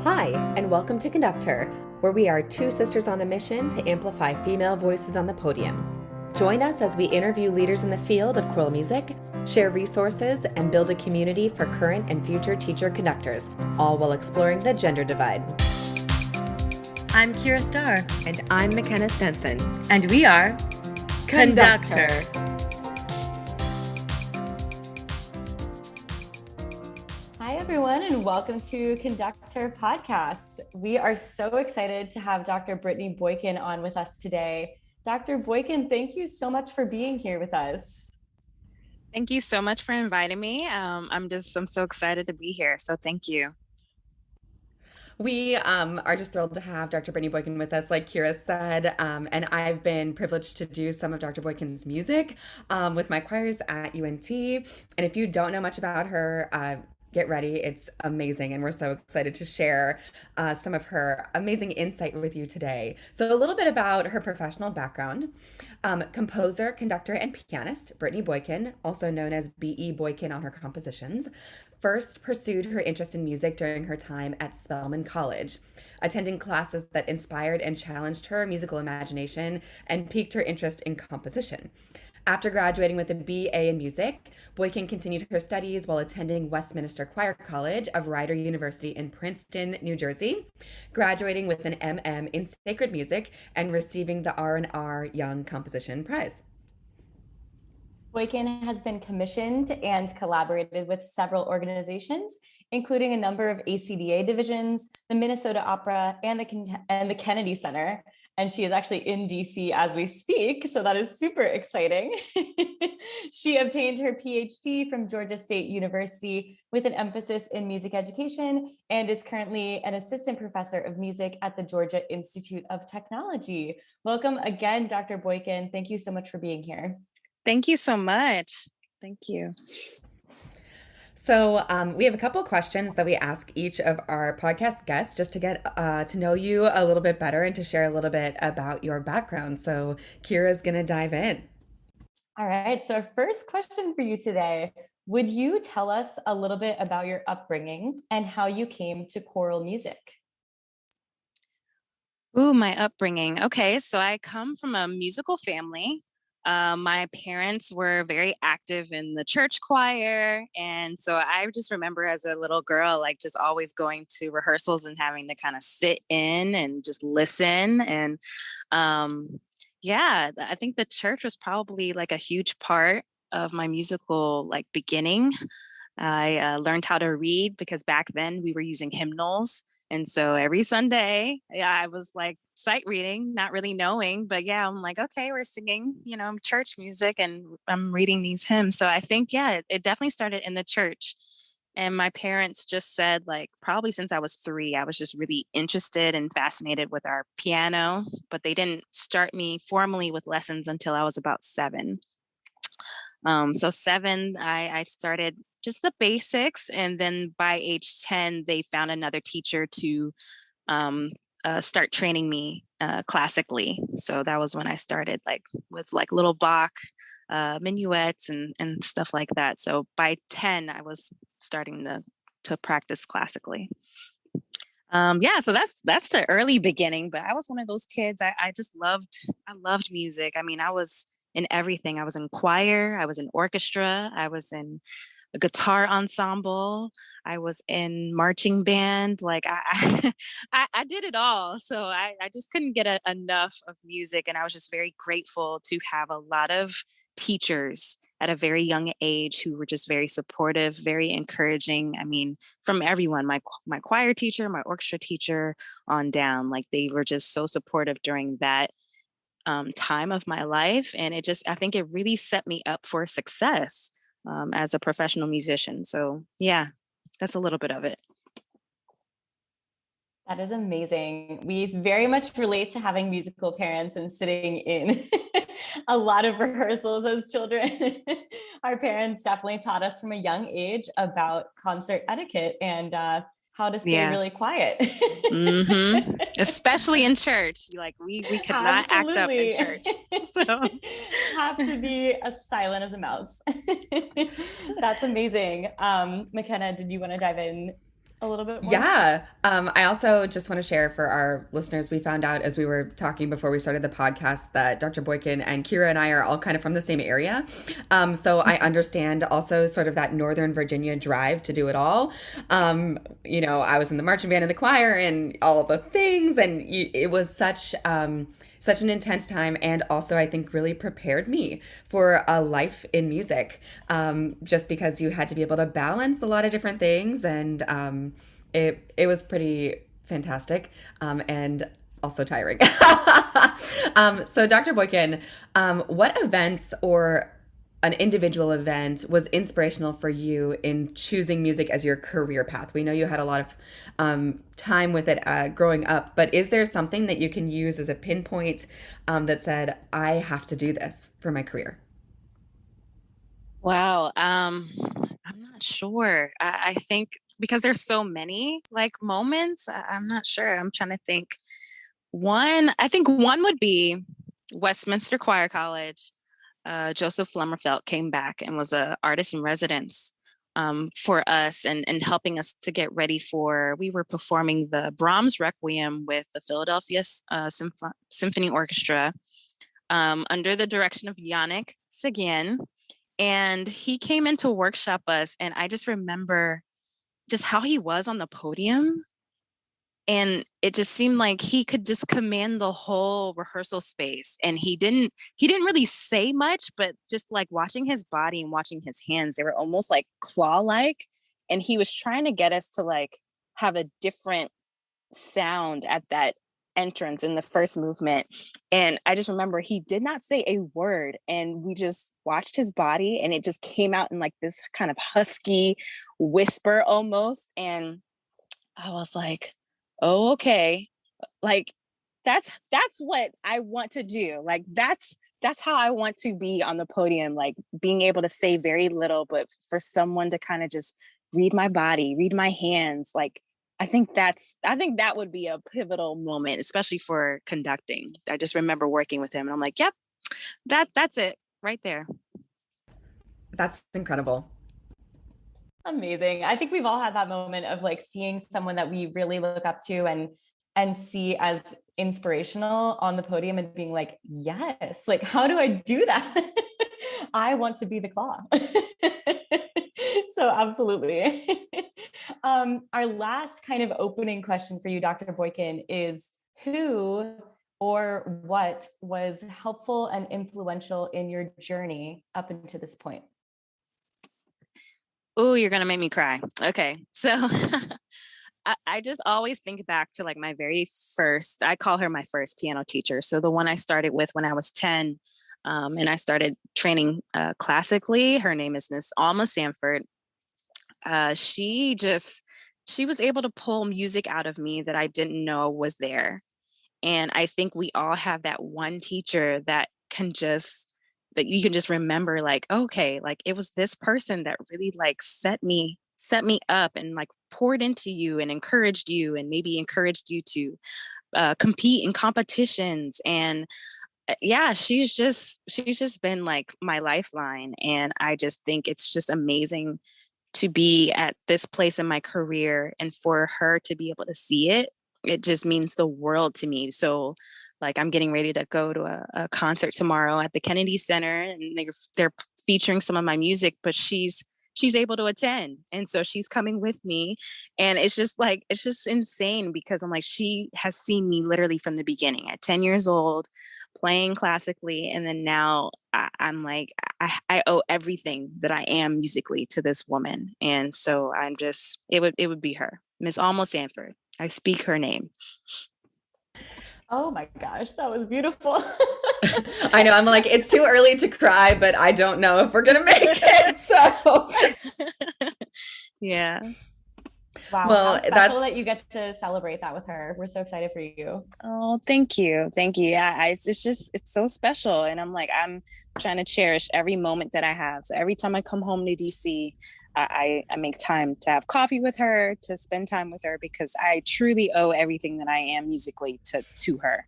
Hi, and welcome to Conductor, where we are two sisters on a mission to amplify female voices on the podium. Join us as we interview leaders in the field of choral music, share resources, and build a community for current and future teacher conductors, all while exploring the gender divide. I'm Kyra Starr. And I'm McKenna Stenson. And we are Conductor. Hi, everyone, and welcome to Conductor Podcast. We are so excited to have Dr. Brittney Boykin on with us today. Dr. Boykin, thank you so much for being here with us. Thank you so much for inviting me. I'm so excited to be here. So thank you. We are just thrilled to have Dr. Brittney Boykin with us, like Kyra said, and I've been privileged to do some of Dr. Boykin's music with my choirs at UNT. And if you don't know much about her, get ready. It's amazing. And we're so excited to share some of her amazing insight with you today. So a little bit about her professional background. Composer, conductor, and pianist, Brittney Boykin, also known as B.E. Boykin on her compositions, first pursued her interest in music during her time at Spelman College, attending classes that inspired and challenged her musical imagination and piqued her interest in composition. After graduating with a BA in music, Boykin continued her studies while attending Westminster Choir College of Rider University in Princeton, New Jersey, graduating with an MM in sacred music and receiving the R&R Young Composition Prize. Boykin has been commissioned and collaborated with several organizations, including a number of ACDA divisions, the Minnesota Opera, and the Kennedy Center. And she is actually in DC as we speak, so that is super exciting. She obtained her PhD from Georgia State University with an emphasis in music education and is currently an assistant professor of music at the Georgia Institute of Technology. Welcome again, Dr. Boykin. Thank you so much for being here. Thank you so much. Thank you. So we have a couple questions that we ask each of our podcast guests just to get to know you a little bit better and to share a little bit about your background. So Kyra's going to dive in. All right. So our first question for you today, would you tell us a little bit about your upbringing and how you came to choral music? Ooh, my upbringing. Okay, so I come from a musical family. My parents were very active in the church choir. And so I just remember as a little girl, like just always going to rehearsals and having to kind of sit in and just listen. And I think the church was probably like a huge part of my musical like beginning. I learned how to read because back then we were using hymnals. And so every Sunday, I was like sight reading, not really knowing, but I'm like, okay, we're singing, church music and I'm reading these hymns. So I think, it definitely started in the church. And my parents just said, like, probably since I was 3, I was just really interested and fascinated with our piano, but they didn't start me formally with lessons until I was about 7. So 7, I started just the basics. And then by age 10, they found another teacher to start training me classically. So that was when I started like with like little Bach, minuets and stuff like that. So by 10, I was starting to practice classically. So that's the early beginning, but I was one of those kids. I loved music. I mean, I was in everything. I was in choir, I was in orchestra, I was in a guitar ensemble, I was in marching band. Like I did it all. So I just couldn't get enough of music. And I was just very grateful to have a lot of teachers at a very young age who were just very supportive, very encouraging. I mean, from everyone, my choir teacher, my orchestra teacher on down, like they were just so supportive during that time of my life. And I think it really set me up for success as a professional musician. So that's a little bit of it. That is amazing. We very much relate to having musical parents and sitting in a lot of rehearsals as children. Our parents definitely taught us from a young age about concert etiquette and how to stay really quiet. Mm-hmm. Especially in church. Like we could not act up in church. So have to be as silent as a mouse. That's amazing. McKenna, did you want to dive in a little bit more? Yeah. I also just want to share for our listeners, we found out as we were talking before we started the podcast that Dr. Boykin and Kyra and I are all kind of from the same area. So I understand also sort of that Northern Virginia drive to do it all. I was in the marching band and the choir and all of the things, and it was such an intense time, and also I think really prepared me for a life in music, just because you had to be able to balance a lot of different things, and it was pretty fantastic, and also tiring. So Dr. Boykin, what events or an individual event was inspirational for you in choosing music as your career path? We know you had a lot of time with it growing up, but is there something that you can use as a pinpoint that said, I have to do this for my career? Wow. I'm not sure. I think because there's so many like moments, I'm not sure. I'm trying to think. I think one would be Westminster Choir College. Joseph Flummerfelt came back and was a artist in residence for us and helping us to get ready for, we were performing the Brahms Requiem with the Philadelphia Symphony Orchestra under the direction of Yannick Seguin. And he came in to workshop us. And I just remember just how he was on the podium. And it just seemed like he could just command the whole rehearsal space. And he didn't really say much, but just like watching his body and watching his hands, they were almost like claw-like. And he was trying to get us to like have a different sound at that entrance in the first movement. And I just remember he did not say a word, and we just watched his body, and it just came out in like this kind of husky whisper almost. And I was like, oh, okay. Like that's what I want to do. Like that's how I want to be on the podium, like being able to say very little, but for someone to kind of just read my body, read my hands. Like I think that would be a pivotal moment, especially for conducting. I just remember working with him and I'm like, yep, that's it right there. That's incredible. Amazing. I think we've all had that moment of like seeing someone that we really look up to and see as inspirational on the podium and being like, yes, like how do I do that? I want to be the claw. So absolutely. Our last kind of opening question for you, Dr. Boykin, is who or what was helpful and influential in your journey up until this point? Oh, you're gonna make me cry. Okay. So I just always think back to like my very first, I call her my first piano teacher. So the one I started with when I was 10, and I started training classically. Her name is Miss Alma Sanford. She was able to pull music out of me that I didn't know was there. And I think we all have that one teacher that you can just remember like, okay, like it was this person that really like set me up and like poured into you and encouraged you and maybe encouraged you to compete in competitions. And yeah, she's just been like my lifeline. And I just think it's just amazing to be at this place in my career, and for her to be able to see it, it just means the world to me. So like I'm getting ready to go to a concert tomorrow at the Kennedy Center, and they're featuring some of my music, but she's able to attend, and so she's coming with me. And it's just insane because I'm like, she has seen me literally from the beginning at 10 years old playing classically, and then now I'm like, I owe everything that I am musically to this woman. And so it would be her, Miss Alma Sanford. I speak her name. Oh my gosh, that was beautiful. I know, I'm like, it's too early to cry, but I don't know if we're gonna make it. So Yeah. Wow, how well, special that's that you get to celebrate that with her. We're so excited for you. Oh, thank you. Thank you. Yeah, it's so special. And I'm trying to cherish every moment that I have. So every time I come home to DC, I make time to have coffee with her, to spend time with her, because I truly owe everything that I am musically to her.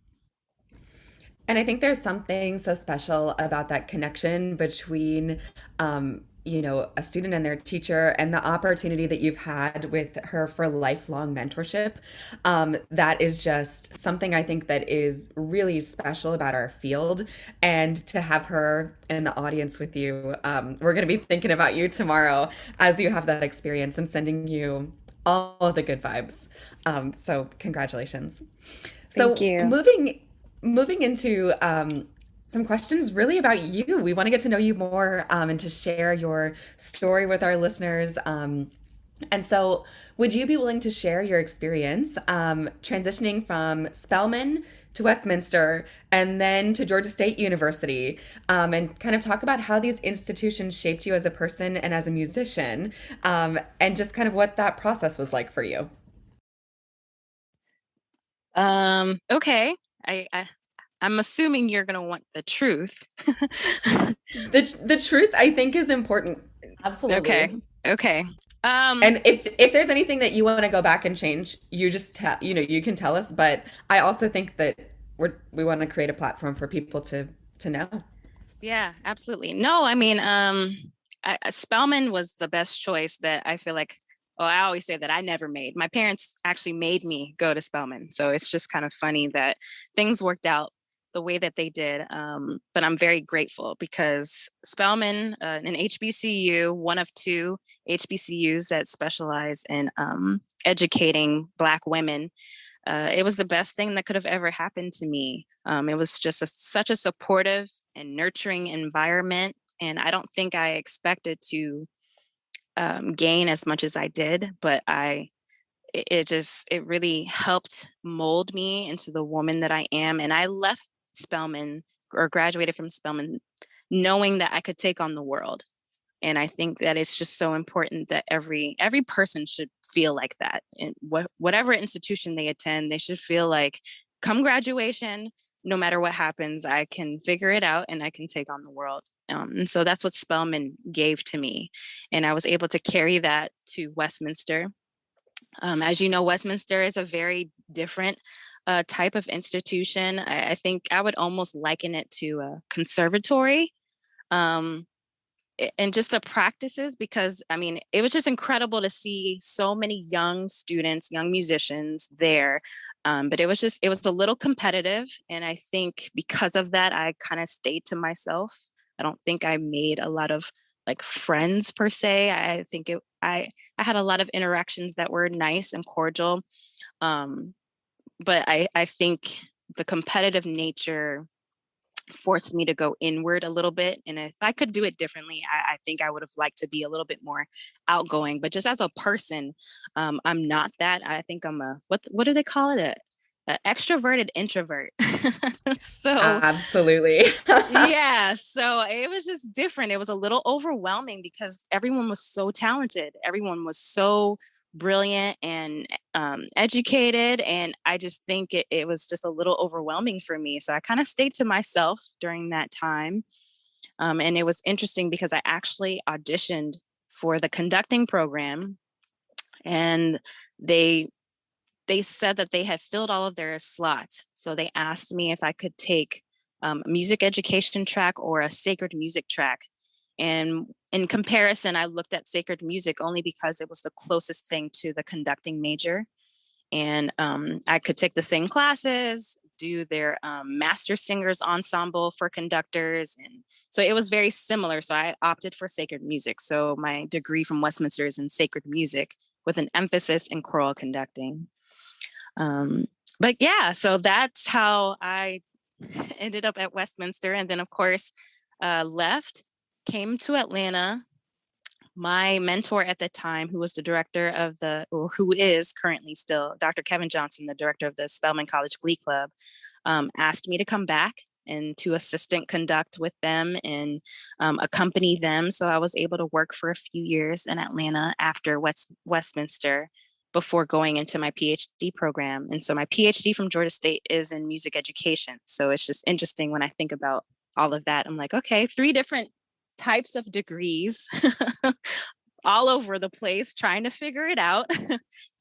And I think there's something so special about that connection between a student and their teacher, and the opportunity that you've had with her for lifelong mentorship. That is just something I think that is really special about our field. And to have her in the audience with you, we're going to be thinking about you tomorrow as you have that experience and sending you all of the good vibes. So congratulations. Thank So you. moving into some questions really about you. We want to get to know you more, and to share your story with our listeners. And so, would you be willing to share your experience transitioning from Spelman to Westminster and then to Georgia State University, and kind of talk about how these institutions shaped you as a person and as a musician, and just kind of what that process was like for you? Okay. I'm assuming you're gonna want the truth. The truth, I think, is important. Okay. Absolutely. Okay. And if there's anything that you want to go back and change, you just you can tell us. But I also think that we want to create a platform for people to know. Yeah, absolutely. No, I mean, Spelman was the best choice that I feel like. Well, I always say that I never made. My parents actually made me go to Spelman, so it's just kind of funny that things worked out the way that they did. But I'm very grateful because Spelman, an HBCU, one of two HBCUs that specialize in educating Black women, it was the best thing that could have ever happened to me. It was just such a supportive and nurturing environment. And I don't think I expected to gain as much as I did, but it really helped mold me into the woman that I am. And I left Spelman or graduated from Spelman knowing that I could take on the world. And I think that it's just so important that every person should feel like that. And whatever institution they attend, they should feel like, come graduation, no matter what happens, I can figure it out and I can take on the world. And so that's what Spelman gave to me. And I was able to carry that to Westminster. As you know, Westminster is a very different type of institution. I think I would almost liken it to a conservatory. Um, and just the practices, because I mean, it was just incredible to see so many young students, young musicians there. But it was a little competitive. And I think because of that, I kind of stayed to myself. I don't think I made a lot of like friends per se. I had a lot of interactions that were nice and cordial. Um, but I think the competitive nature forced me to go inward a little bit. And if I could do it differently, I think I would have liked to be a little bit more outgoing. But just as a person, I'm not that. I think I'm what do they call it? A extroverted introvert. So Absolutely. yeah, so it was just different. It was a little overwhelming because everyone was so talented. Everyone was so brilliant and educated. And I just think it was just a little overwhelming for me. So I kind of stayed to myself during that time. And it was interesting because I actually auditioned for the conducting program, and they they said that they had filled all of their slots. So they asked me if I could take a music education track or a sacred music track. And in comparison, I looked at sacred music only because it was the closest thing to the conducting major. And I could take the same classes, do their master singers ensemble for conductors. And so it was very similar. So I opted for sacred music. So my degree from Westminster is in sacred music with an emphasis in choral conducting. Um, but yeah, so that's how I ended up at Westminster. And then, of course, left, came to Atlanta. My mentor at the time, who was the director of or who is currently still, Dr. Kevin Johnson, the director of the Spelman College Glee Club, asked me to come back and to assistant conduct with them and accompany them. So I was able to work for a few years in Atlanta after Westminster before going into my PhD program. And so my PhD from Georgia State is in music education. So it's just interesting when I think about all of that. I'm like, okay, 3 different types of degrees all over the place trying to figure it out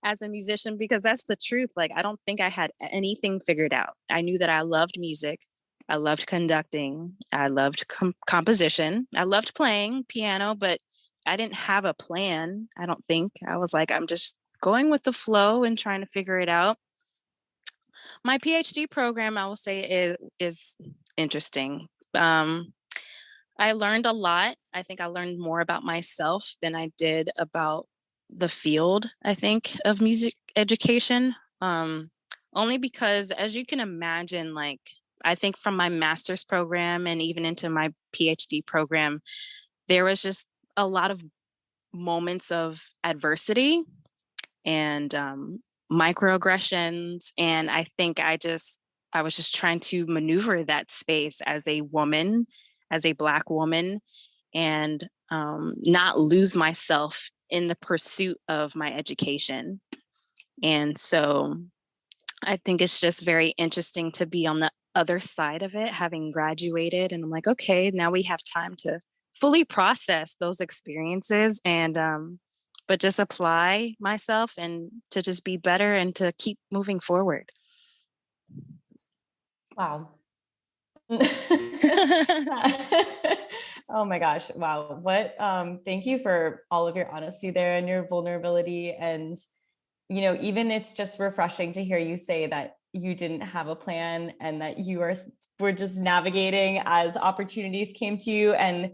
as a musician, because that's the truth. Like, I don't think I had anything figured out. I knew that I loved music. I loved conducting. I loved composition. I loved playing piano, but I didn't have a plan. I don't think. I was like, I'm just going with the flow and trying to figure it out. My PhD program, I will say, is interesting. I learned a lot. I think I learned more about myself than I did about the field, I think, of music education. Only because, as you can imagine, like, I think from my master's program and even into my PhD program, there was just a lot of moments of adversity and microaggressions. And I think I was just trying to maneuver that space as a woman, as a Black woman, and not lose myself in the pursuit of my education. And so I think it's just very interesting to be on the other side of it, having graduated. And I'm like, okay, now we have time to fully process those experiences and but just apply myself and to just be better and to keep moving forward. Wow. Oh my gosh. Wow. What thank you for all of your honesty there and your vulnerability. And even it's just refreshing to hear you say that you didn't have a plan and that were just navigating as opportunities came to you, and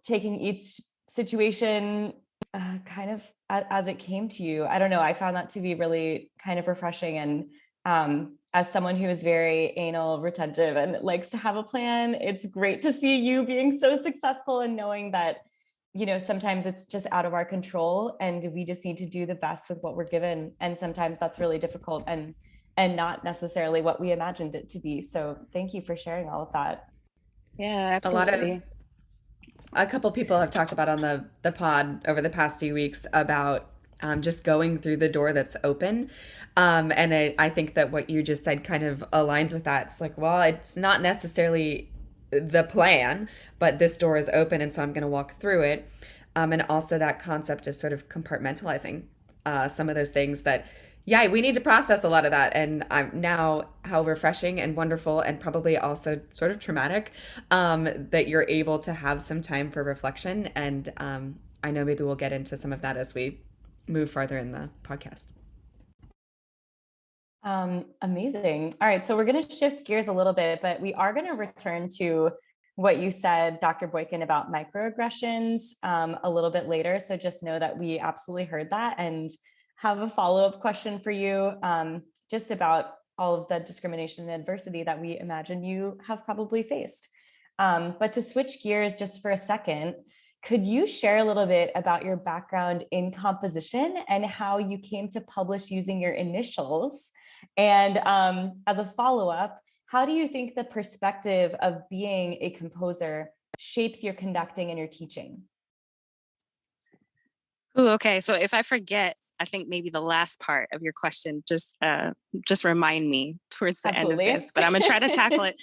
taking each situation kind of as it came to you. I don't know. I found that to be really kind of refreshing. And as someone who is very anal retentive and likes to have a plan, it's great to see you being so successful and knowing that, sometimes it's just out of our control and we just need to do the best with what we're given. And sometimes that's really difficult and not necessarily what we imagined it to be. So thank you for sharing all of that. Yeah, A lot of absolutely. a couple people have talked about on the pod over the past few weeks about just going through the door that's open. And I think that what you just said kind of aligns with that. It's like, well, it's not necessarily the plan, but this door is open, and so I'm going to walk through it. And also that concept of sort of compartmentalizing some of those things that, yeah, we need to process a lot of that. And now how refreshing and wonderful and probably also sort of traumatic that you're able to have some time for reflection. And I know maybe we'll get into some of that as we move farther in the podcast. Amazing. All right. So we're going to shift gears a little bit, but we are going to return to what you said, Dr. Boykin, about microaggressions a little bit later. So just know that we absolutely heard that and have a follow-up question for you just about all of the discrimination and adversity that we imagine you have probably faced. But to switch gears just for a second, could you share a little bit about your background in composition and how you came to publish using your initials? And as a follow-up, how do you think the perspective of being a composer shapes your conducting and your teaching? Ooh, okay. So if I forget, I think maybe the last part of your question, just remind me towards the end of Absolutely. this, but I'm gonna try to tackle it.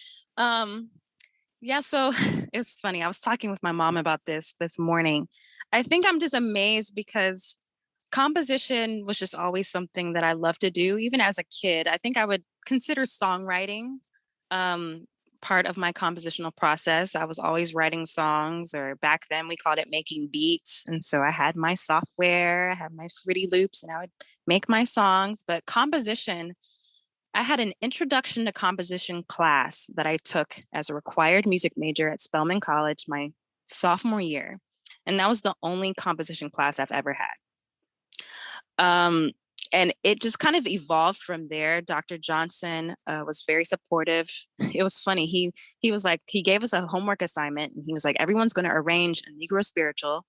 Yeah, so it's funny. I was talking with my mom about this morning. I think I'm just amazed because composition was just always something that I loved to do, even as a kid. I think I would consider songwriting um, part of my compositional process. I was always writing songs, or back then we called it making beats. And so I had my software, I had my Fruity Loops, and I would make my songs. But composition, I had an introduction to composition class that I took as a required music major at Spelman College my sophomore year. And that was the only composition class I've ever had. And it just kind of evolved from there. Dr. Johnson was very supportive. It was funny. He was like, he gave us a homework assignment and he was like, everyone's going to arrange a Negro spiritual.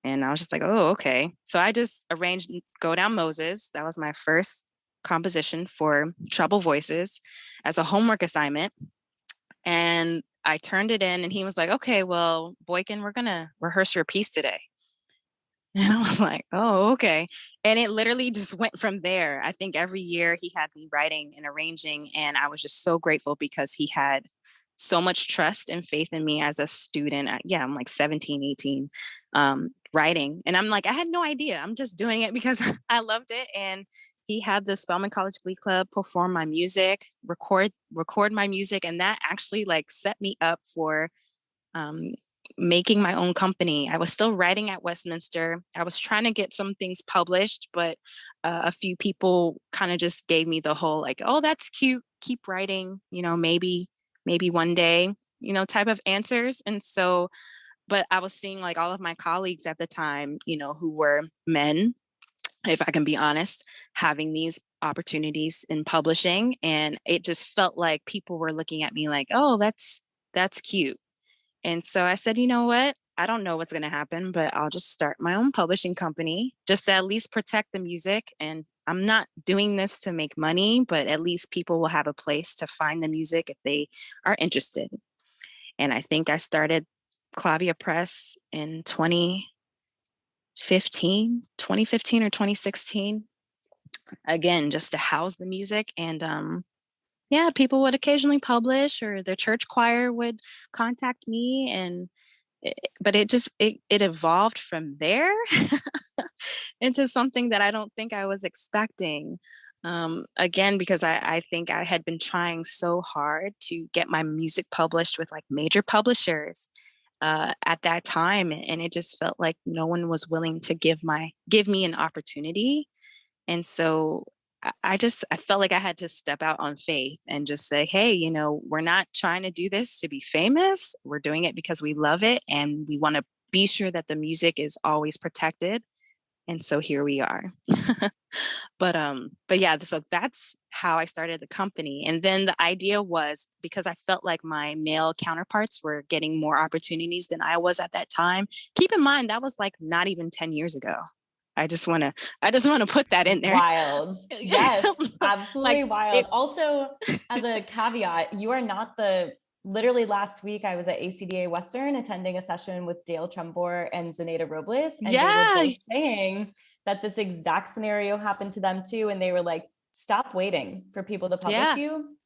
And I was just like, oh, okay. So I just arranged Go Down Moses. That was my first composition for Trouble Voices as a homework assignment. And I turned it in and he was like, okay, well, Boykin, we're going to rehearse your piece today. And I was like, oh, okay. And it literally just went from there. I think every year he had me writing and arranging. And I was just so grateful because he had so much trust and faith in me as a student. Yeah, I'm like 17, 18, writing. And I'm like, I had no idea. I'm just doing it because I loved it. And he had the Spelman College Glee Club perform my music, record my music. And that actually like set me up for making my own company. I was still writing at Westminster. I was trying to get some things published, but a few people kind of just gave me the whole like, oh, that's cute. Keep writing, maybe one day, type of answers. And so, but I was seeing like all of my colleagues at the time, who were men, if I can be honest, having these opportunities in publishing. And it just felt like people were looking at me like, oh, that's cute. And so I said, you know what? I don't know what's going to happen, but I'll just start my own publishing company just to at least protect the music. And I'm not doing this to make money, but at least people will have a place to find the music if they are interested. And I think I started Clavia Press in 2015 or 2016. Again, just to house the music. And yeah, people would occasionally publish, or the church choir would contact me, and but it evolved from there into something that I don't think I was expecting. Again, because I think I had been trying so hard to get my music published with like major publishers at that time, and it just felt like no one was willing to give me an opportunity. And so I felt like I had to step out on faith and just say, hey, we're not trying to do this to be famous. We're doing it because we love it, and we want to be sure that the music is always protected. And so here we are. But yeah, so that's how I started the company. And then the idea was, because I felt like my male counterparts were getting more opportunities than I was at that time. Keep in mind, that was like not even 10 years ago. I just want to put that in there. Wild. Yes, absolutely Like, wild. Also, as a caveat, you are not literally last week I was at ACDA Western attending a session with Dale Trumbore and Zenaida Robles. And they were both saying that this exact scenario happened to them too. And they were like, stop waiting for people to publish you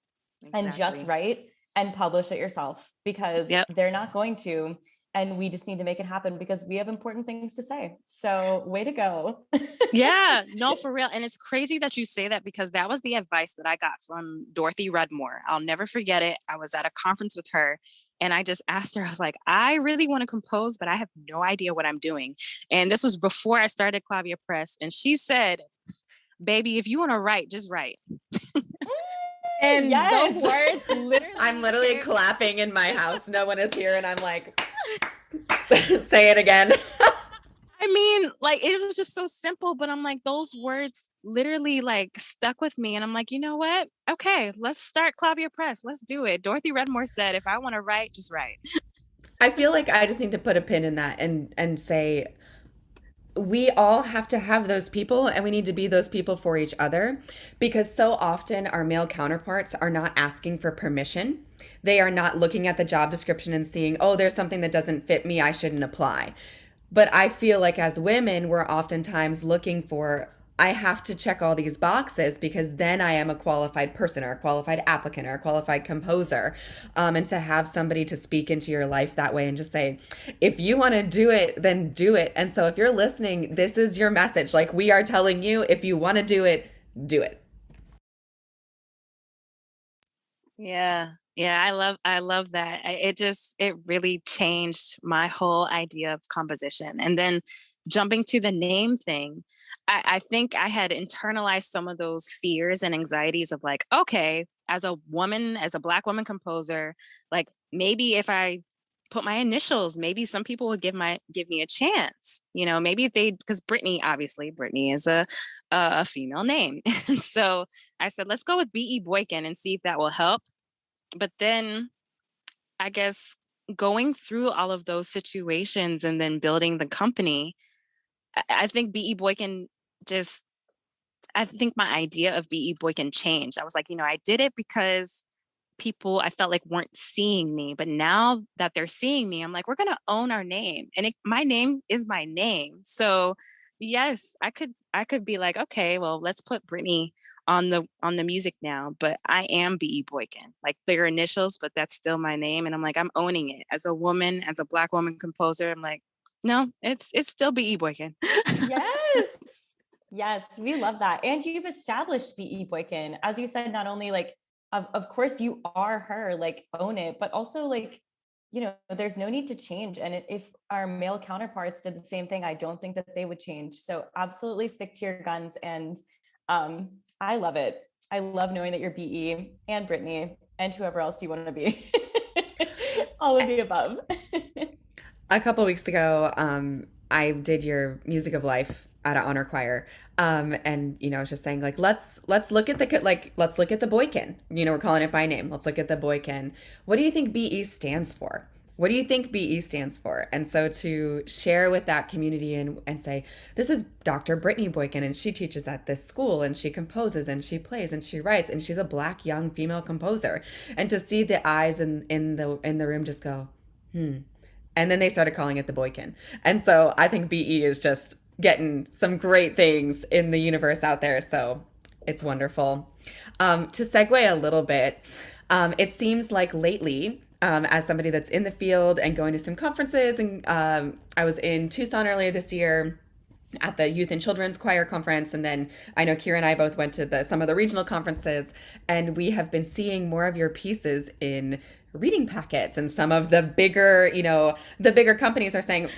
and just write and publish it yourself, because they're not going to. And we just need to make it happen because we have important things to say. So way to go. Yeah, no, for real. And it's crazy that you say that, because that was the advice that I got from Dorothy Redmore. I'll never forget it. I was at a conference with her, and I just asked her, I was like, I really want to compose, but I have no idea what I'm doing. And this was before I started Clavia Press. And she said, baby, if you want to write, just write. And those words literally. I'm literally clapping in my house. No one is here. And I'm like, say it again. I mean, like, it was just so simple, but I'm like, those words literally like stuck with me. And I'm like, you know what? Okay, let's start Clavia Press. Let's do it. Dorothy Redmore said, if I want to write, just write. I feel like I just need to put a pin in that and say, we all have to have those people, and we need to be those people for each other, because so often our male counterparts are not asking for permission. They are not looking at the job description and seeing, oh, there's something that doesn't fit me, I shouldn't apply. But I feel like as women, we're oftentimes looking for, I have to check all these boxes because then I am a qualified person or a qualified applicant or a qualified composer. And to have somebody to speak into your life that way and just say, if you want to do it, then do it. And so if you're listening, this is your message. Like, we are telling you, if you want to do it, do it. Yeah. Yeah, I love that. It really changed my whole idea of composition. And then jumping to the name thing, I think I had internalized some of those fears and anxieties of like, okay, as a woman, as a Black woman composer, like maybe if I put my initials, maybe some people would give me a chance. Maybe if because Brittney is a female name. And so I said, let's go with B.E. Boykin and see if that will help. But then I guess going through all of those situations and then building the company, I think B.E. Boykin I think my idea of B.E. Boykin changed. I was like, I did it because people I felt like weren't seeing me. But now that they're seeing me, I'm like, we're going to own our name. And my name is my name. So yes, I could be like, okay, well, let's put Britney on the music now, but I am B.E. Boykin, like their initials, but that's still my name. And I'm like, I'm owning it as a woman, as a Black woman composer. I'm like, no, it's still B.E. Boykin. Yes, we love that. And you've established B.E. Boykin, as you said, not only like, of course you are her, like own it, but also like there's no need to change. And if our male counterparts did the same thing, I don't think that they would change. So absolutely stick to your guns. And I love it. I love knowing that you're BE and Brittney and whoever else you want to be. All of the above. A couple weeks ago, I did your music of life at an honor choir, and I was just saying like let's look at let's look at the Boykin. We're calling it by name. Let's look at the Boykin. What do you think BE stands for? What do you think BE stands for? And so to share with that community and say, this is Dr. Brittney Boykin, and she teaches at this school, and she composes, and she plays, and she writes, and she's a Black young female composer. And to see the eyes in the room just go, and then they started calling it the Boykin. And so I think BE is just getting some great things in the universe out there. So it's wonderful. To segue a little bit, it seems like lately, as somebody that's in the field and going to some conferences, and I was in Tucson earlier this year at the Youth and Children's Choir Conference. And then I know Kyra and I both went to some of the regional conferences, and we have been seeing more of your pieces in reading packets, and some of the bigger, the bigger companies are saying,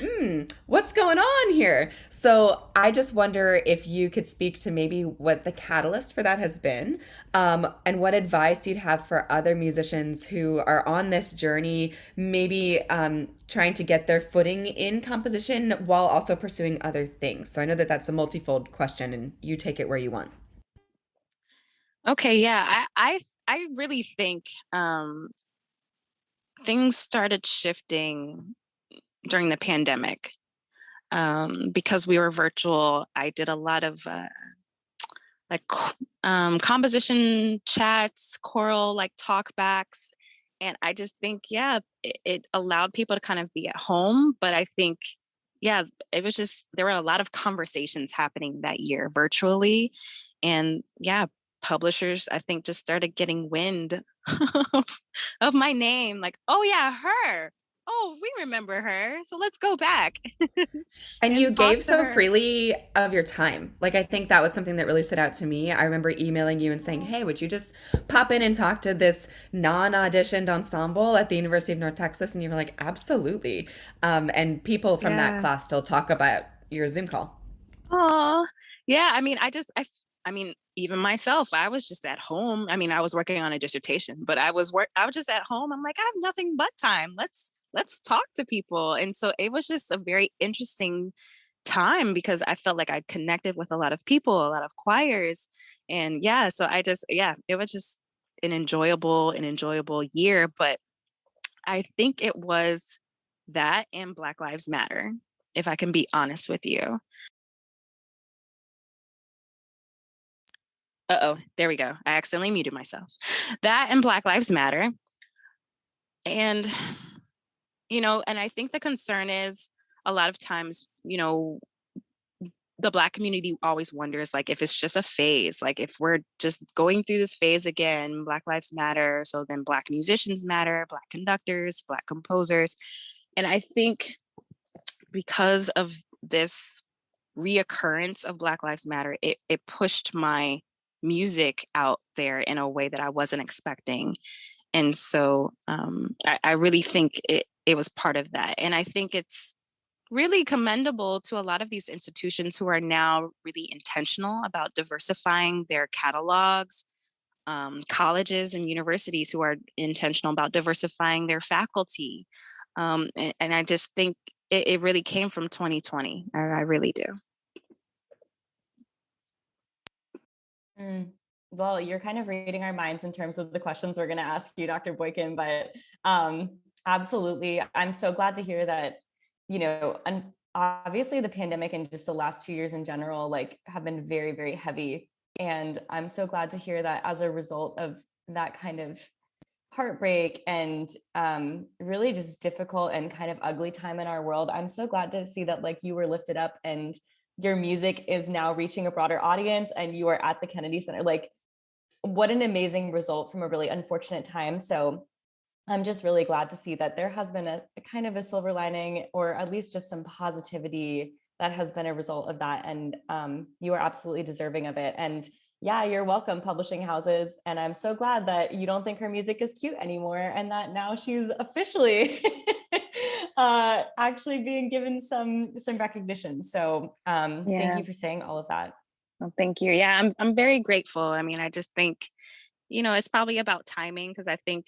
what's going on here? So I just wonder if you could speak to maybe what the catalyst for that has been, and what advice you'd have for other musicians who are on this journey, maybe trying to get their footing in composition while also pursuing other things. So I know that that's a multifold question, and you take it where you want. Okay, yeah, I really think things started shifting during the pandemic. Because we were virtual, I did a lot of composition chats, choral talkbacks. And I just think, it allowed people to kind of be at home. But I think, it was just, there were a lot of conversations happening that year virtually. And publishers, I think, just started getting wind of my name. Like, oh yeah, her. Oh, we remember her. So let's go back. And you gave so her. freely of your time. I think that was something that really stood out to me. I remember emailing you and saying, hey, would you just pop in and talk to this non-auditioned ensemble at the University of North Texas? And you were like, absolutely. And people from that class still talk about your Zoom call. Oh, yeah. I mean, even myself, I was just at home. I mean, I was working on a dissertation, but I was just at home. I'm like, I have nothing but time. Let's talk to people. And so it was just a very interesting time, because I felt like I connected with a lot of people, a lot of choirs. And so it was just an enjoyable year. But I think it was that and Black Lives Matter, if I can be honest with you. Uh-oh, there we go. I accidentally muted myself. That and Black Lives Matter. And, and I think the concern is a lot of times, the Black community always wonders, if it's just a phase, if we're just going through this phase again, Black Lives Matter. So then Black musicians matter, Black conductors, Black composers. And I think because of this reoccurrence of Black Lives Matter, it pushed my music out there in a way that I wasn't expecting. And so I really think it was part of that. And I think it's really commendable to a lot of these institutions who are now really intentional about diversifying their catalogs, colleges and universities who are intentional about diversifying their faculty. And I just think it really came from 2020. I really do. Well, you're kind of reading our minds in terms of the questions we're going to ask you, Dr. Boykin, but absolutely. I'm so glad to hear that, and obviously the pandemic and just the last 2 years in general, have been very, very heavy. And I'm so glad to hear that as a result of that kind of heartbreak and really just difficult and kind of ugly time in our world, I'm so glad to see that you were lifted up and your music is now reaching a broader audience and you are at the Kennedy Center. What an amazing result from a really unfortunate time. So I'm just really glad to see that there has been a kind of a silver lining, or at least just some positivity that has been a result of that. And you are absolutely deserving of it. And Yeah, you're welcome, publishing houses. And I'm so glad that you don't think her music is cute anymore and that now she's officially actually being given some recognition. So thank Yeah. you for saying all of that. Well, thank you. Yeah, I'm very grateful. I mean, I just think, it's probably about timing because I think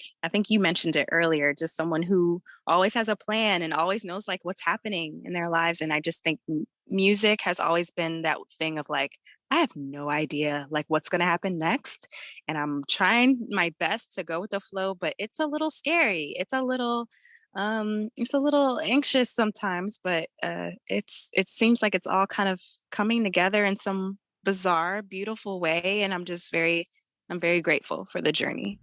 you mentioned it earlier, just someone who always has a plan and always knows like what's happening in their lives. And I just think music has always been that thing of like, I have no idea like what's going to happen next. And I'm trying my best to go with the flow, but it's a little scary. It's a little anxious sometimes, but it seems like it's all kind of coming together in some bizarre, beautiful way. And I'm very grateful for the journey.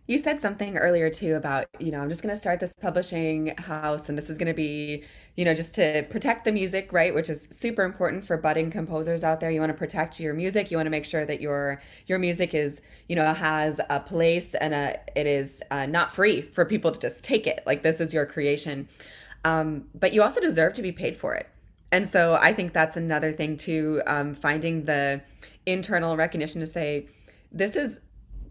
You said something earlier too about, I'm just going to start this publishing house and this is going to be, just to protect the music, right? Which is super important for budding composers out there. You want to protect your music. You want to make sure that your music is, has a place and it is not free for people to just take it. Like this is your creation. But you also deserve to be paid for it. And so I think that's another thing too, finding the internal recognition to say, this is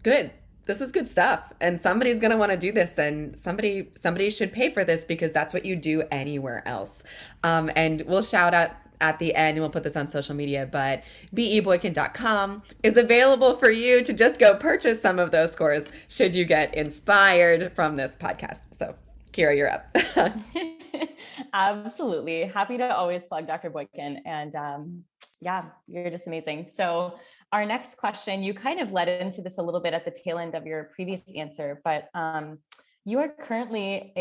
good, this is good stuff, and somebody's going to want to do this, and somebody should pay for this because that's what you do anywhere else. And we'll shout out at the end and we'll put this on social media, but beboykin.com is available for you to just go purchase some of those scores should you get inspired from this podcast. So Kyra, you're up. Absolutely. Happy to always plug Dr. Boykin. And yeah, you're just amazing. So our next question, you kind of led into this a little bit at the tail end of your previous answer, but you are currently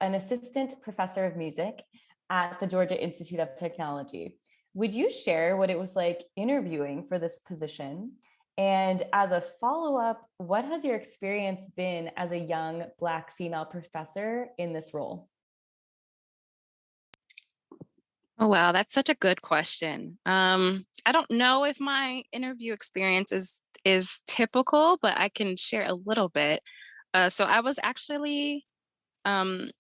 an assistant professor of music at the Georgia Institute of Technology. Would you share what it was like interviewing for this position? And as a follow-up, what has your experience been as a young Black female professor in this role? Oh, wow, that's such a good question. I don't know if my interview experience is typical, but I can share a little bit. So I was actually um,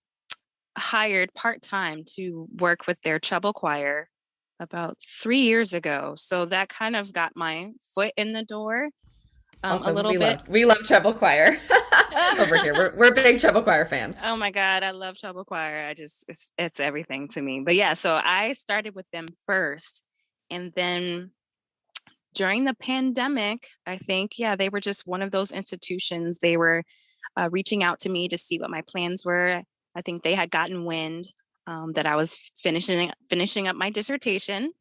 hired part-time to work with their treble choir about 3 years ago. So that kind of got my foot in the door a Also, little bit. we love treble choir over here. We're big treble choir fans. Oh my God, I love treble choir. It's everything to me. But yeah, so I started with them first. And then during the pandemic, I think, yeah, they were just one of those institutions. They were reaching out to me to see what my plans were. I think they had gotten wind that I was finishing up my dissertation.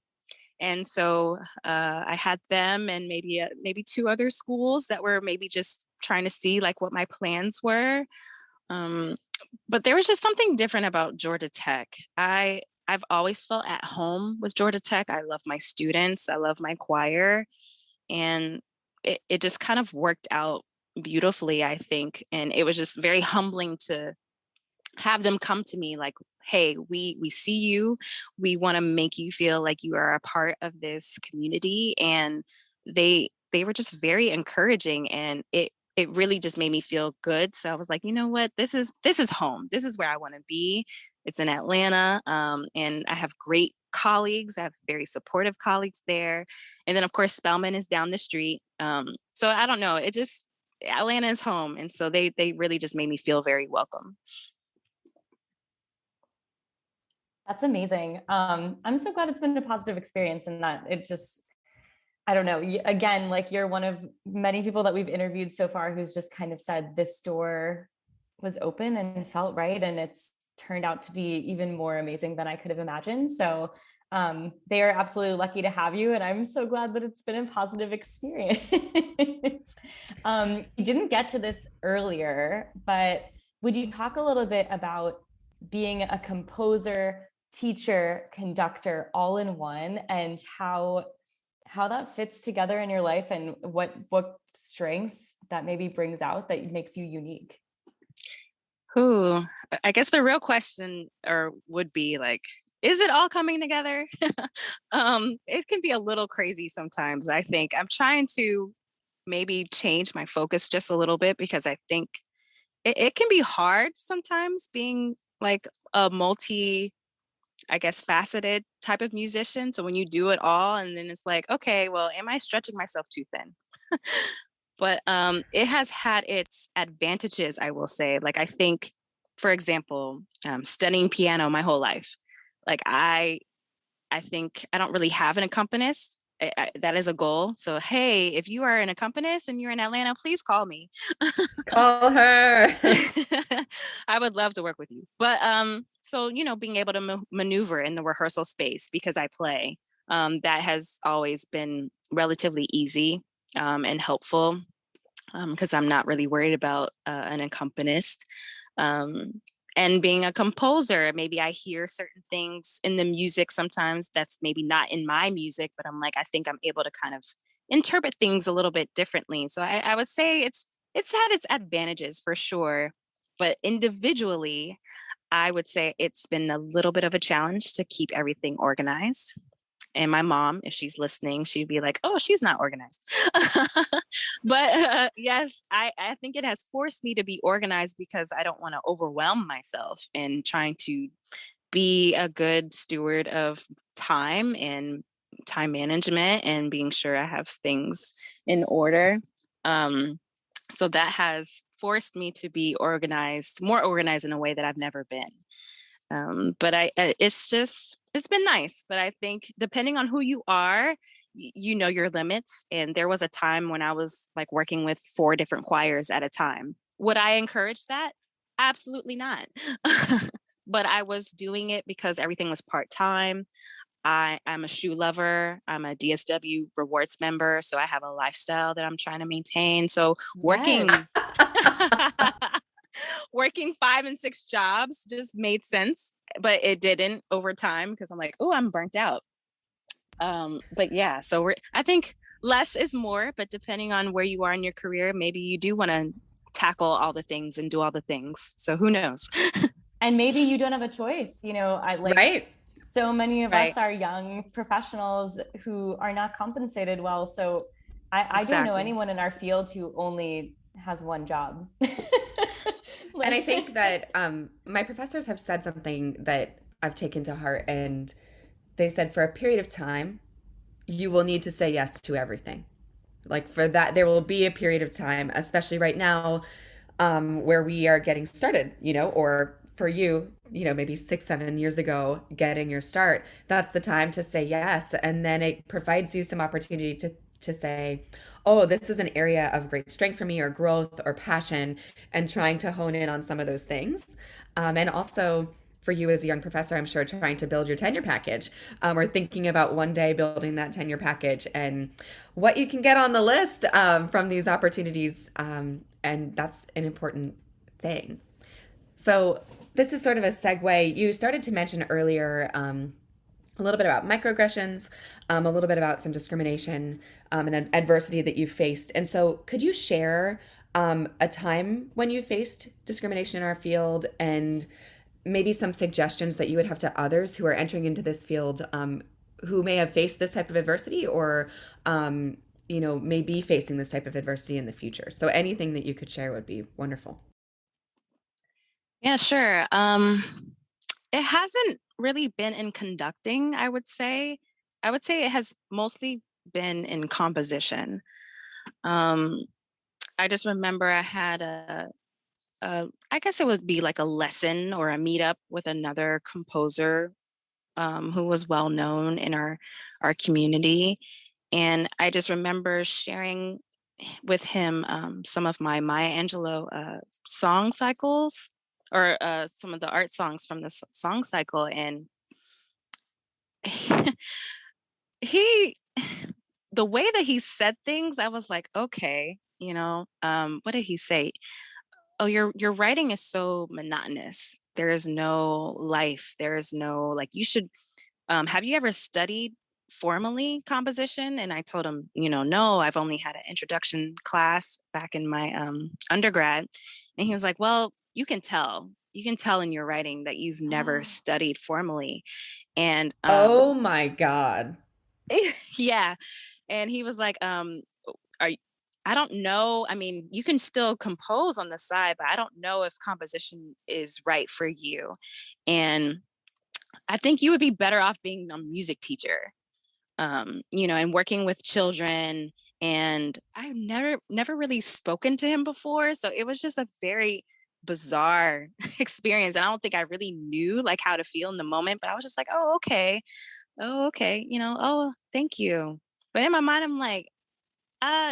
And so I had them and maybe two other schools that were maybe just trying to see like what my plans were. Um, but there was just something different about Georgia Tech. I've always felt at home with Georgia Tech. I love my students. I love my choir, and it just kind of worked out beautifully, I think. And it was just very humbling to have them come to me like, hey, we see you, we want to make you feel like you are a part of this community. And they were just very encouraging, and it really just made me feel good. So I was like, you know what, this is home, this is where I want to be. It's in Atlanta, and I have great colleagues. I have very supportive colleagues there, and then of course Spelman is down the street. So I don't know, it just, Atlanta is home, and so they really just made me feel very welcome. That's amazing. I'm so glad it's been a positive experience and that it just, I don't know, again, like you're one of many people that we've interviewed so far who's just kind of said this door was open and felt right. And it's turned out to be even more amazing than I could have imagined. So they are absolutely lucky to have you. And I'm so glad that it's been a positive experience. You didn't get to this earlier, but would you talk a little bit about being a composer, teacher, conductor, all in one, and how that fits together in your life and what strengths that maybe brings out that makes you unique? Ooh, I guess the real question or would be like, is it all coming together? It can be a little crazy sometimes. I think I'm trying to maybe change my focus just a little bit because I think it can be hard sometimes being like a I guess, faceted type of musician. So when you do it all, and then it's like, okay, well, am I stretching myself too thin? But it has had its advantages, I will say. Like, I think, for example, studying piano my whole life, like I think I don't really have an accompanist. That is a goal. So, hey, if you are an accompanist and you're in Atlanta, please call me. Call her. I would love to work with you. But so being able to maneuver in the rehearsal space because I play, that has always been relatively easy and helpful because I'm not really worried about an accompanist. Um, and being a composer, maybe I hear certain things in the music sometimes that's maybe not in my music, but I'm like, I think I'm able to kind of interpret things a little bit differently. So I would say it's had its advantages for sure, but individually, I would say it's been a little bit of a challenge to keep everything organized. And my mom, if she's listening, she'd be like, oh, she's not organized. But yes, I think it has forced me to be organized because I don't want to overwhelm myself in trying to be a good steward of time and time management and being sure I have things in order. Um, so that has forced me to be organized, more organized in a way that I've never been. But it's been nice. But I think depending on who you are, you know your limits. And there was a time when I was like working with 4 different choirs at a time. Would I encourage that? Absolutely not. But I was doing it because everything was part-time. I'm a shoe lover. I'm a DSW rewards member. So I have a lifestyle that I'm trying to maintain. So working Yes. working 5 and 6 jobs just made sense, but it didn't over time because I'm like, oh, I'm burnt out. But yeah, so I think less is more, but depending on where you are in your career, maybe you do want to tackle all the things and do all the things. So who knows? And maybe you don't have a choice. I like Right. so many of Right. us are young professionals who are not compensated well. So I don't know Exactly. anyone in our field who only has one job. And I Like, think that my professors have said something that I've taken to heart, and they said for a period of time, you will need to say yes to everything. Like for that, there will be a period of time, especially right now, where we are getting started, or for you, maybe 6, 7 years ago, getting your start. That's the time to say yes. And then it provides you some opportunity to say, oh, this is an area of great strength for me, or growth, or passion, and trying to hone in on some of those things. And also, for you as a young professor, I'm sure trying to build your tenure package, or thinking about one day building that tenure package and what you can get on the list from these opportunities. And that's an important thing. So, this is sort of a segue. You started to mention earlier a little bit about microaggressions, a little bit about some discrimination and adversity that you faced. And so, could you share a time when you faced discrimination in our field, and maybe some suggestions that you would have to others who are entering into this field, who may have faced this type of adversity, or may be facing this type of adversity in the future? So anything that you could share would be wonderful. Yeah, sure. It hasn't really been in conducting, I would say. I would say it has mostly been in composition. Um, I just remember I had I guess it would be like a lesson or a meetup with another composer who was well known in our community, and I just remember sharing with him some of my Maya Angelou song cycles or some of the art songs from the song cycle, and he the way that he said things, I was like, okay, what did he say? Oh, your writing is so monotonous. There is no life. There is no like you should have you ever studied formally composition? And I told him, no, I've only had an introduction class back in my undergrad. And he was like, well, you can tell. You can tell in your writing that you've never studied formally. And Oh my God. yeah. And he was like, are I don't know. I mean, you can still compose on the side, but I don't know if composition is right for you. And I think you would be better off being a music teacher, and working with children. And I've never really spoken to him before. So it was just a very bizarre experience. And I don't think I really knew like how to feel in the moment, but I was just like, oh, okay. Oh, okay. Oh, thank you. But in my mind, I'm like,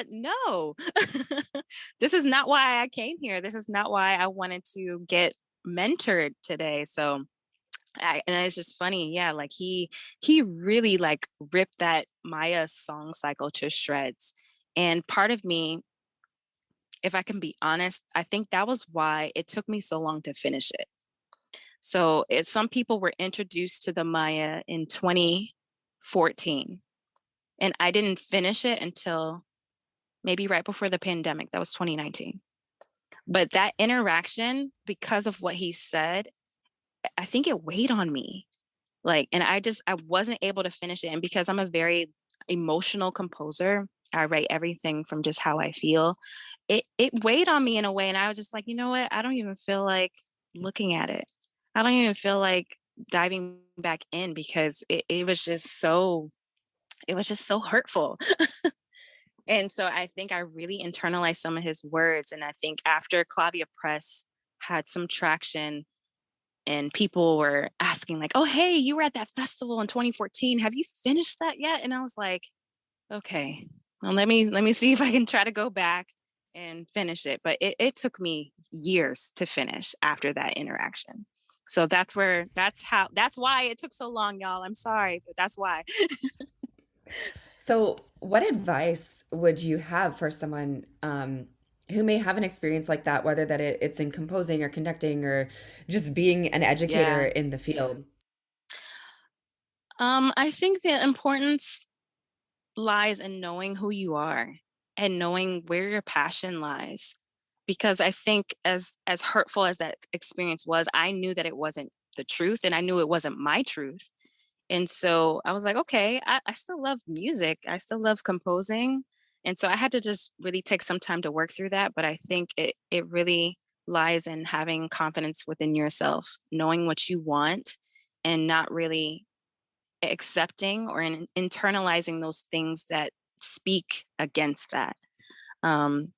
no, this is not why I came here. This is not why I wanted to get mentored today. So and it's just funny, yeah, like he really like ripped that Maya song cycle to shreds. And part of me, if I can be honest, I think that was why it took me so long to finish it. So some people were introduced to the Maya in 2014, and I didn't finish it until maybe right before the pandemic. That was 2019. But that interaction, because of what he said, I think it weighed on me. Like, and I wasn't able to finish it. And because I'm a very emotional composer, I write everything from just how I feel. It weighed on me in a way. And I was just like, you know what? I don't even feel like looking at it. I don't even feel like diving back in, because it was just so hurtful. And so I think I really internalized some of his words. And I think after Claudia Press had some traction, and people were asking like, oh, hey, you were at that festival in 2014. Have you finished that yet? And I was like, okay, well, let me see if I can try to go back and finish it. But it took me years to finish after that interaction. So that's why it took so long, y'all. I'm sorry, but that's why. So, what advice would you have for someone who may have an experience like that, whether it's in composing or conducting or just being an educator Yeah. in the field? I think the importance lies in knowing who you are and knowing where your passion lies. Because I think as hurtful as that experience was, I knew that it wasn't the truth, and I knew it wasn't my truth. And so I was like, okay, I still love music. I still love composing. And so I had to just really take some time to work through that. But I think it really lies in having confidence within yourself, knowing what you want, and not really accepting or internalizing those things that speak against that. Um,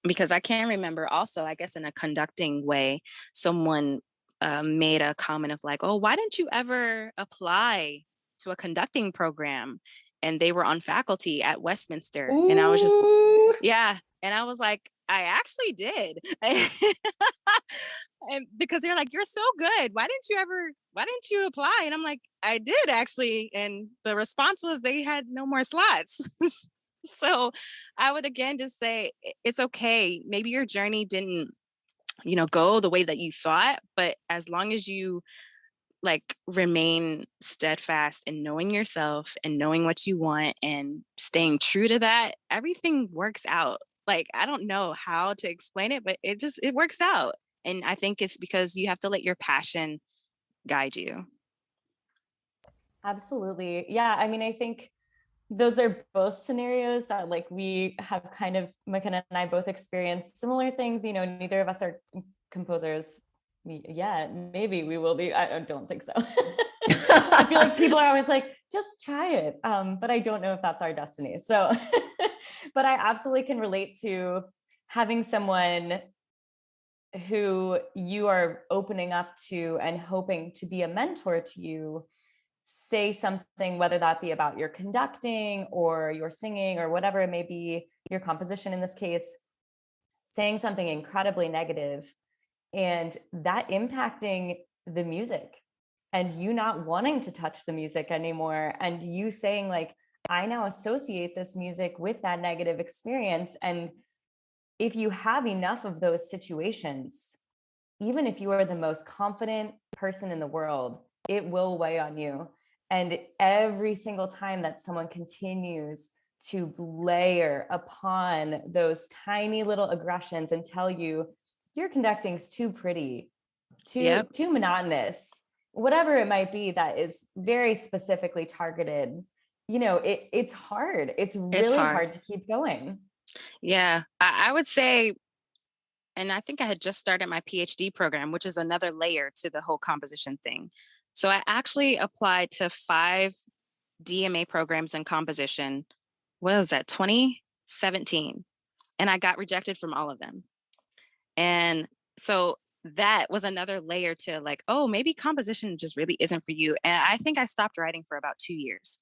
because I can remember also, I guess in a conducting way, someone made a comment of like, oh, why didn't you ever apply to a conducting program? And they were on faculty at Westminster. And I was just, Ooh. yeah. And I was like, I actually did. And because they're like, you're so good. Why didn't you apply? And I'm like, I did actually. And the response was they had no more slots. So I would again just say it's okay. Maybe your journey didn't, go the way that you thought, but as long as you like remain steadfast in knowing yourself and knowing what you want and staying true to that, everything works out. Like, I don't know how to explain it, but it works out. And I think it's because you have to let your passion guide you. Absolutely. Yeah. I mean, I think those are both scenarios that like we have kind of, McKenna and I both experienced similar things. Neither of us are composers yet. Maybe we will be. I don't think so. I feel like people are always like, just try it. But I don't know if that's our destiny. So, but I absolutely can relate to having someone who you are opening up to and hoping to be a mentor to you say something, whether that be about your conducting or your singing or whatever it may be, your composition in this case, saying something incredibly negative, and that impacting the music and you not wanting to touch the music anymore, and you saying like, I now associate this music with that negative experience. And if you have enough of those situations, even if you are the most confident person in the world, it will weigh on you. And every single time that someone continues to layer upon those tiny little aggressions and tell you your conducting's too pretty, Yep. too monotonous, whatever it might be that is very specifically targeted, it's hard. It's It's really hard. hard to keep going. Yeah. I would say, and I think I had just started my PhD program, which is another layer to the whole composition thing. So I actually applied to 5 DMA programs in composition. What was that, 2017? And I got rejected from all of them. And so that was another layer to like, oh, maybe composition just really isn't for you. And I think I stopped writing for about 2 years.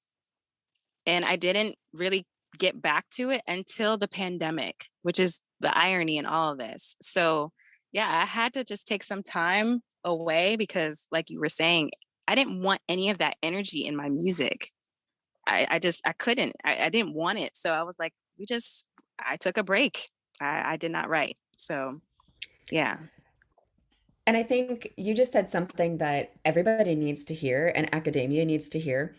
And I didn't really get back to it until the pandemic, which is the irony in all of this. So, yeah, I had to just take some time away because, like you were saying, I didn't want any of that energy in my music. I couldn't. I didn't want it. So I was like, I took a break. I did not write. So, yeah. And I think you just said something that everybody needs to hear and academia needs to hear.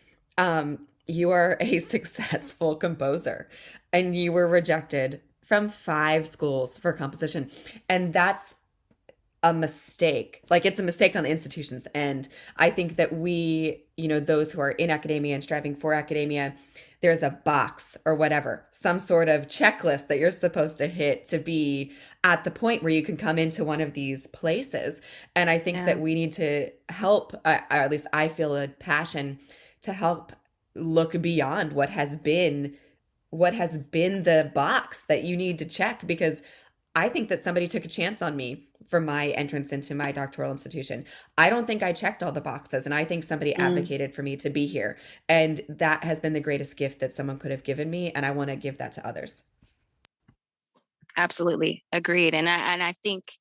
You are a successful composer and you were rejected from 5 schools for composition. And that's a mistake. Like it's a mistake on the institution's end. I think that we, those who are in academia and striving for academia, there's a box or whatever, some sort of checklist that you're supposed to hit to be at the point where you can come into one of these places. And I think Yeah. that we need to help, or at least I feel a passion to help look beyond what has been the box that you need to check, because I think that somebody took a chance on me for my entrance into my doctoral institution. I don't think I checked all the boxes, and I think somebody Mm, advocated for me to be here. And that has been the greatest gift that someone could have given me, and I want to give that to others. absolutely. Agreed. And I think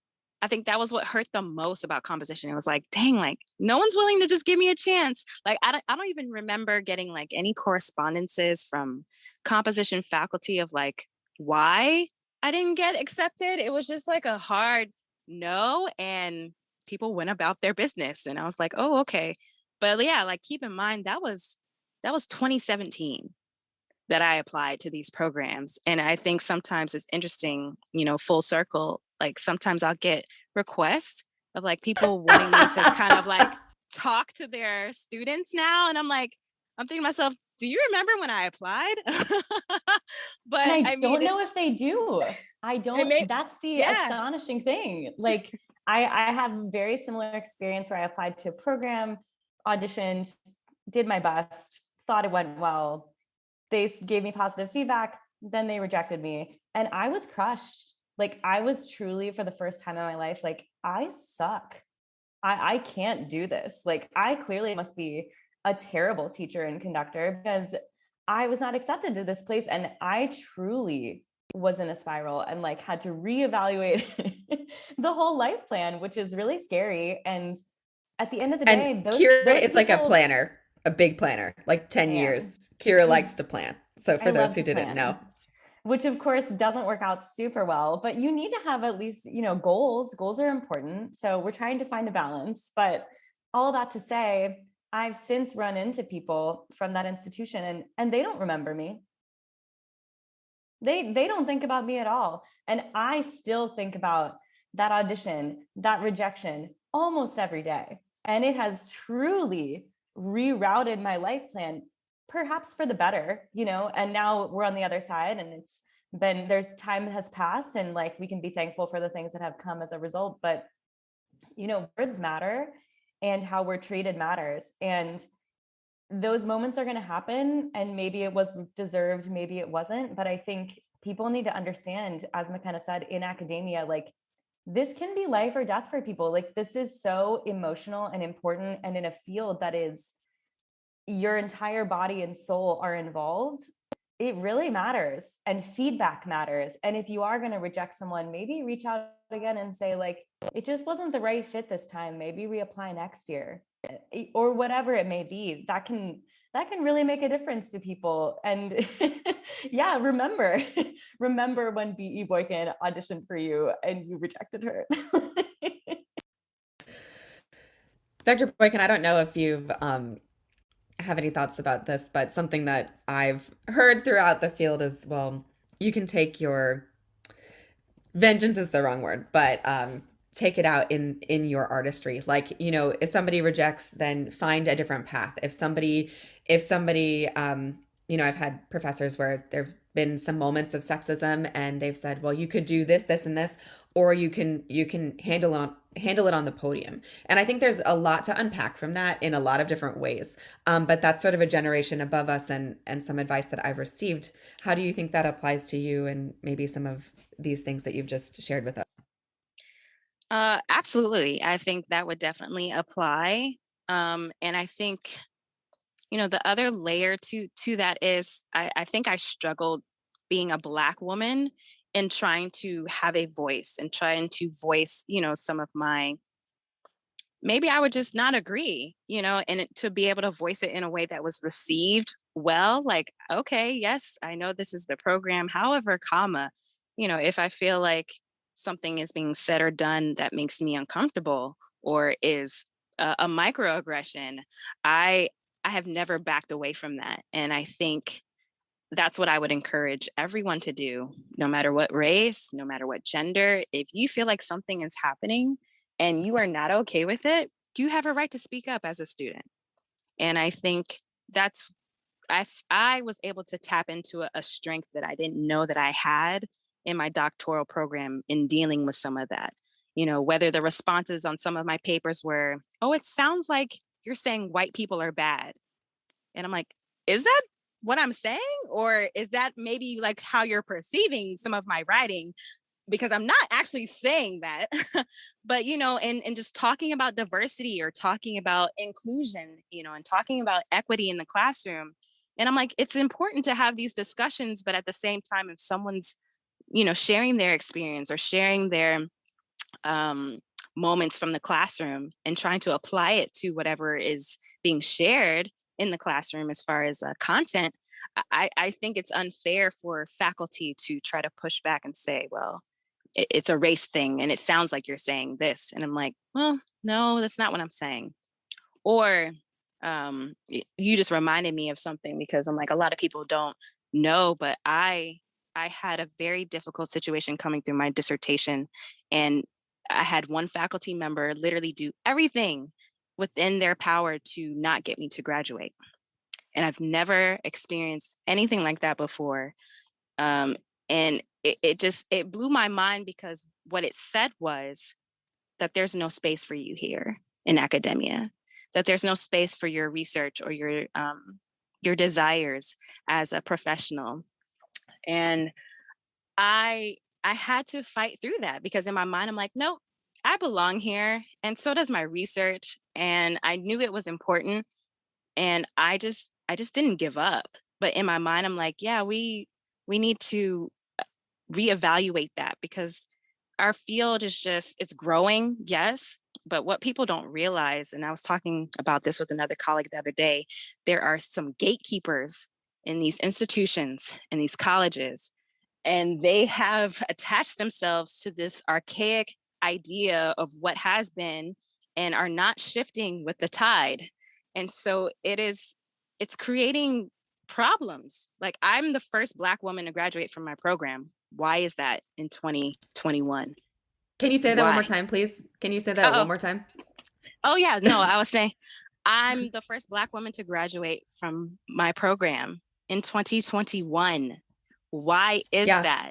that was what hurt the most about composition. It was like, dang, like no one's willing to just give me a chance. Like I don't even remember getting like any correspondences from composition faculty of like why I didn't get accepted. It was just like a hard no, and people went about their business. And I was like, oh, okay. But yeah, like keep in mind that was 2017 that I applied to these programs. And I think sometimes it's interesting, full circle. Like sometimes I'll get requests of like people wanting me to kind of like talk to their students now. And I'm thinking to myself, do you remember when I applied? And But I I mean, don't know if they do. I it may, don't, that's the yeah. astonishing thing. Like I have a very similar experience where I applied to a program, auditioned, did my best, thought it went well. They gave me positive feedback, then they rejected me. And I was crushed. Like I was truly, for the first time in my life, like I suck. I can't do this. Like I clearly must be a terrible teacher and conductor because I was not accepted to this place. And I truly was in a spiral and like had to reevaluate the whole life plan, which is really scary. And at the end of the And day, Kira those is like a people, planner, a big planner, like I 10 am. years. Kira likes to plan. So I for those love who to didn't know, plan, which of course doesn't work out super well, but you need to have at least, goals. Goals are important. So we're trying to find a balance. But all that to say, I've since run into people from that institution and they don't remember me. They don't think about me at all. And I still think about that audition, that rejection almost every day. And it has truly rerouted my life plan, perhaps for the better, and now we're on the other side and there's time has passed and like we can be thankful for the things that have come as a result. But, words matter and how we're treated matters. And those moments are going to happen, and maybe it was deserved, maybe it wasn't, but I think people need to understand, as McKenna said, in academia, like this can be life or death for people. Like this is so emotional and important, and in a field that is your entire body and soul are involved, it really matters, and feedback matters. And if you are going to reject someone, maybe reach out again and say like, it just wasn't the right fit this time, maybe reapply next year, or whatever it may be. That can really make a difference to people. And yeah, remember when be Boykin auditioned for you and you rejected her. Dr. Boykin, I don't know if you've have any thoughts about this, but something that I've heard throughout the field is, well, you can take your vengeance is the wrong word, but take it out in your artistry. Like, if somebody rejects, then find a different path. If somebody I've had professors where there've been some moments of sexism and they've said, well, you could do this, this, and this, or you can handle it handle it on the podium. And I think there's a lot to unpack from that in a lot of different ways. But that's sort of a generation above us, and some advice that I've received. How do you think that applies to you and maybe some of these things that you've just shared with us? Absolutely. I think that would definitely apply. And I think, the other layer to that is I think I struggled being a Black woman and trying to have a voice and trying to voice, some of my, maybe I would just not agree, and to be able to voice it in a way that was received well, like, okay, yes, I know this is the program. However, comma, if I feel like something is being said or done that makes me uncomfortable or is a microaggression, I I have never backed away from that. And I think that's what I would encourage everyone to do, no matter what race, no matter what gender. If you feel like something is happening and you are not okay with it, you have a right to speak up as a student. And I think that's I was able to tap into a strength that I didn't know that I had in my doctoral program in dealing with some of that. Whether the responses on some of my papers were, "Oh, it sounds like you're saying white people are bad." And I'm like, "Is that what I'm saying? Or is that maybe like how you're perceiving some of my writing?" Because I'm not actually saying that. But, and just talking about diversity or talking about inclusion, and talking about equity in the classroom. And I'm like, it's important to have these discussions, but at the same time, if someone's, sharing their experience or sharing their um, moments from the classroom and trying to apply it to whatever is being shared in the classroom as far as content, I think it's unfair for faculty to try to push back and say, well, it's a race thing and it sounds like you're saying this. And I'm like, well, no, that's not what I'm saying. Or you just reminded me of something because I'm like, a lot of people don't know, but I had a very difficult situation coming through my dissertation, and I had one faculty member literally do everything within their power to not get me to graduate. And I've never experienced anything like that before. Um, and it blew my mind because what it said was that there's no space for you here in academia, that there's no space for your research or your desires as a professional. And I I had to fight through that because in my mind I'm like, nope, I belong here, and so does my research. And I knew it was important, and I just didn't give up. But in my mind, I'm like, yeah, we need to reevaluate that because our field is just it's growing, yes, but what people don't realize, and I was talking about this with another colleague the other day, there are some gatekeepers in these institutions in these colleges, and they have attached themselves to this archaic idea of what has been and are not shifting with the tide. And so it's creating problems. Like, I'm the first Black woman to graduate from my program. Why is that in 2021? Can you say that one more Why? time, please? Can you say that one Oh, more time? oh yeah, no, I was saying I'm the first Black woman to graduate from my program in 2021. Why is Yeah. that?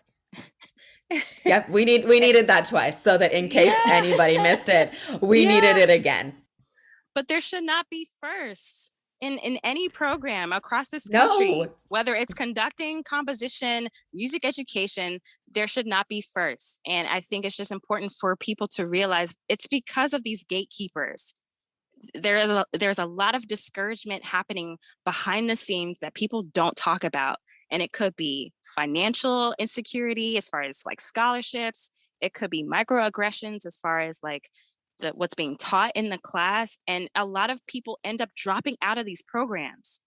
Yep. We needed that twice so that in case Yeah. anybody missed it, we needed Yeah. it again. But there should not be first in any program across this country, No. whether it's conducting, composition, music education, there should not be first. And I think it's just important for people to realize it's because of these gatekeepers. There's a lot of discouragement happening behind the scenes that people don't talk about. And it could be financial insecurity as far as like scholarships. It could be microaggressions as far as like what's being taught in the class. And a lot of people end up dropping out of these programs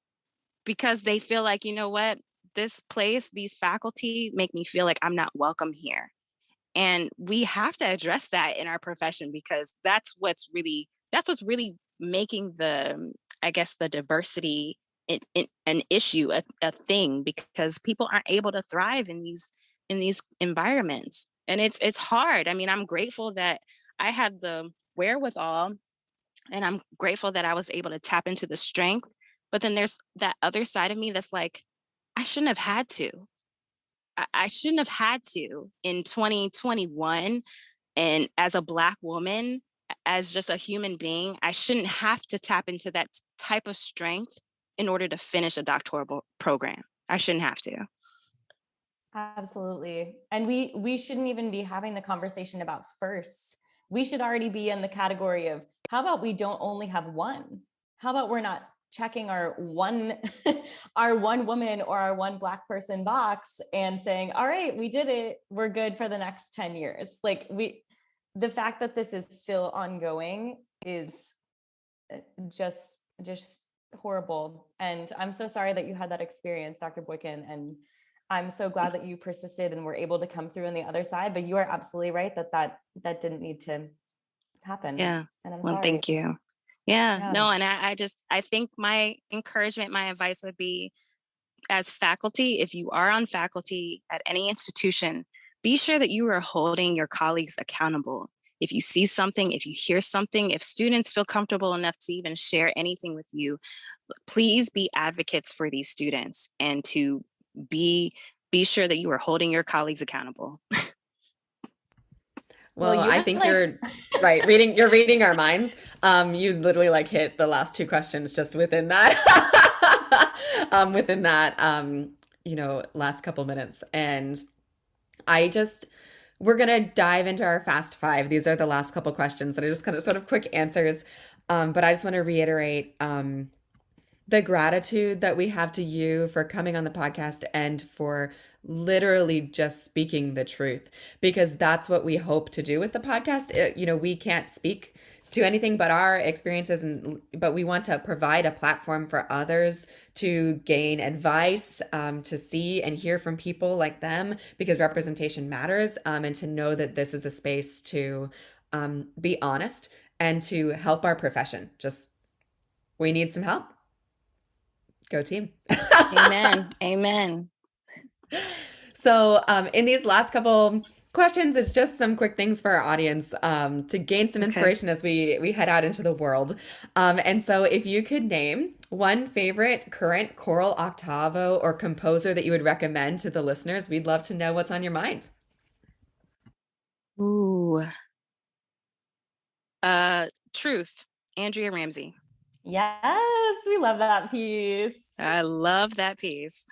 because they feel like, you know what, this place, these faculty make me feel like I'm not welcome here. And we have to address that in our profession because that's what's really making I guess the diversity an issue, a thing, because people aren't able to thrive in these environments. And it's hard. I mean, I'm grateful that I had the wherewithal, and I'm grateful that I was able to tap into the strength. But then there's that other side of me that's like, I shouldn't have had to. I shouldn't have had to in 2021 And as a Black woman, as just a human being, I shouldn't have to tap into that type of strength in order to finish a doctoral program. I shouldn't have to. Absolutely. And we shouldn't even be having the conversation about firsts. We should already be in the category of, how about we don't only have one? How about we're not checking our one our one woman or our one Black person box and saying, all right, we did it, we're good for the next 10 years. Like, the fact that this is still ongoing is just horrible. And I'm so sorry that you had that experience, Dr. Boykin. And I'm so glad that you persisted and were able to come through on the other side. But you are absolutely right that didn't need to happen. Yeah. And I'm Well, sorry. thank you. Yeah. Yeah. No, and I think my encouragement, my advice would be, as faculty, if you are on faculty at any institution, be sure that you are holding your colleagues accountable. If you see something, if you hear something, if students feel comfortable enough to even share anything with you, please be advocates for these students, and to be sure that you are holding your colleagues accountable. Well, I think you're right. You're reading our minds. You literally like hit the last two questions just within that, last couple minutes. And we're going to dive into our fast five. These are the last couple questions that are just kind of sort of quick answers. But I just want to reiterate, the gratitude that we have to you for coming on the podcast and for literally just speaking the truth, because that's what we hope to do with the podcast. We can't speak to anything but our experiences, but we want to provide a platform for others to gain advice, to see and hear from people like them, because representation matters, and to know that this is a space to be honest and to help our profession. We need some help. Go team. Amen. Amen. So in these last couple questions, it's just some quick things for our audience to gain some inspiration as we head out into the world. And so if you could name one favorite current choral octavo or composer that you would recommend to the listeners, we'd love to know what's on your mind. Ooh. Truth, Andrea Ramsey. Yes, we love that piece. I love that piece.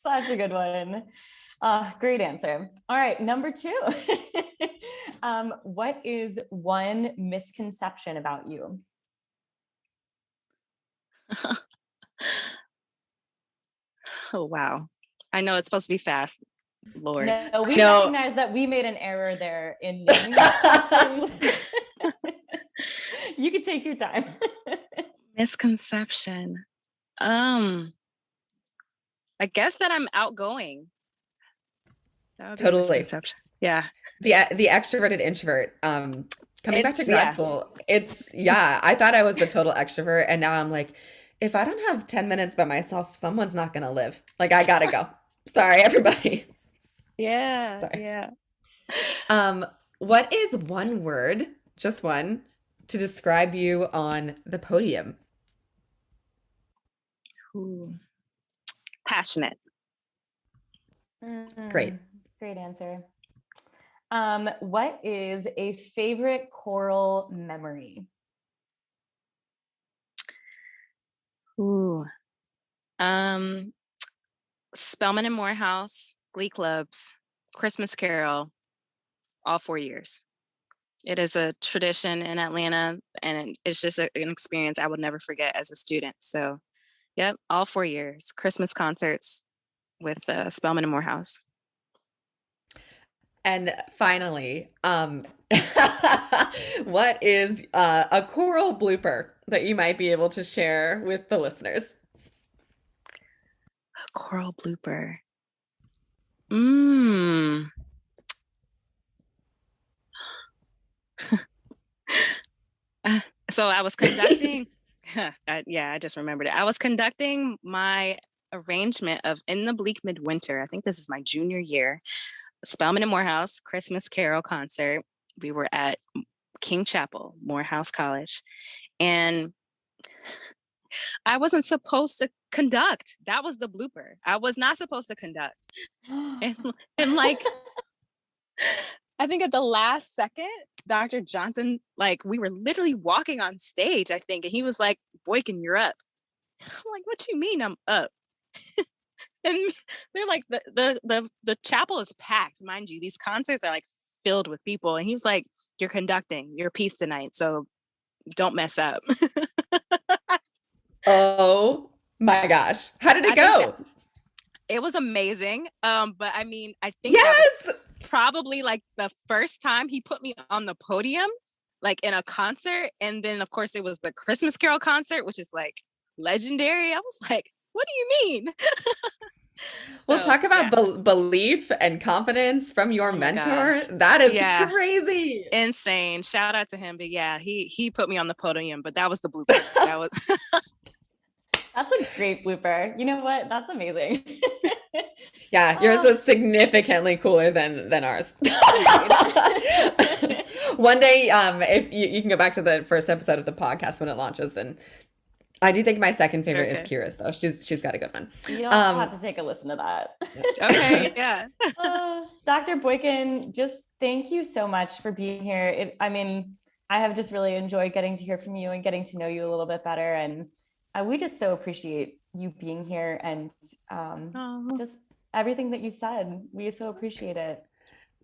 Such a good one. Great answer. All right, number two. What is one misconception about you? Oh, wow. I know it's supposed to be fast. Lord. No, we recognize that we made an error there in naming questions. You can take your time. Misconception. I guess that I'm outgoing. Totally. Misconception. Yeah. The extroverted introvert. Coming back to grad school, I thought I was a total extrovert, and now I'm like, if I don't have 10 minutes by myself, someone's not gonna live. Like, I gotta go. Sorry, everybody. Yeah. Sorry. Yeah. What is one word, just one, to describe you on the podium? Ooh. Passionate. Great answer. What is a favorite choral memory? Ooh. Spelman and Morehouse, Glee Clubs, Christmas Carol, all 4 years. It is a tradition in Atlanta, and it's just an experience I would never forget as a student. So, yep, all 4 years. Christmas concerts with Spelman and Morehouse. And finally, what is a choral blooper that you might be able to share with the listeners? A choral blooper. So I was conducting. I just remembered it. I was conducting my arrangement of In the Bleak Midwinter. I think this is my junior year. Spelman and Morehouse Christmas Carol concert. We were at King Chapel, Morehouse College, and I wasn't supposed to conduct. That was the blooper. I was not supposed to conduct, and like I think at the last second, Dr. Johnson, like we were literally walking on stage, I think, and he was like, Boykin, you're up. And I'm like, what you mean I'm up? And they're like, the chapel is packed, mind you. These concerts are like filled with people. And he was like, you're conducting your piece tonight, so don't mess up. Oh my gosh. How did it go? It was amazing. But I mean, I think yes, that was probably like the first time he put me on the podium, like in a concert. And then of course it was the Christmas Carol concert, which is like legendary. I was like, what do you mean? We'll talk about belief and confidence from your mentor. Gosh. That is crazy. Insane. Shout out to him. But yeah, he put me on the podium, but that was the blooper. That was That's a great blooper. You know what? That's amazing. Yeah, yours is significantly cooler than ours. One day, if you can go back to the first episode of the podcast when it launches, and I do think my second favorite is Kyra's though. She's got a good one. You'll have to take a listen to that. Okay, yeah. Dr. Boykin, just thank you so much for being here. I have just really enjoyed getting to hear from you and getting to know you a little bit better, and we just so appreciate you being here and just everything that you've said. We so appreciate it.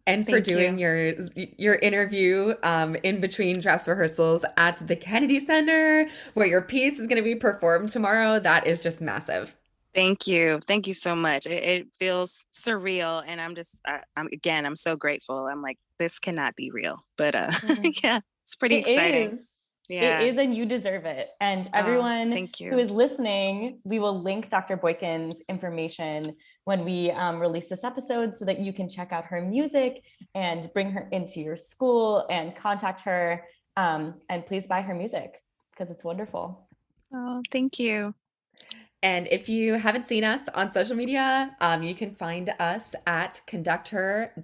And for doing your interview in between dress rehearsals at the Kennedy Center, where your piece is going to be performed tomorrow. That is just massive. Thank you. Thank you so much. It feels surreal. And I'm so grateful. I'm like, this cannot be real. But yeah, it's pretty exciting. Yeah. It is, and you deserve it. And everyone who is listening, we will link Dr. Boykin's information when we release this episode so that you can check out her music and bring her into your school and contact her. And please buy her music because it's wonderful. Oh, thank you. And if you haven't seen us on social media, you can find us at conduct.her.pod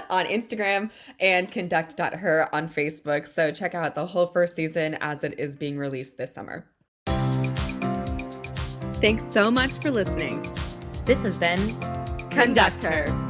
on Instagram and conduct.her on Facebook. So check out the whole first season as it is being released this summer. Thanks so much for listening. This has been Conduct Her.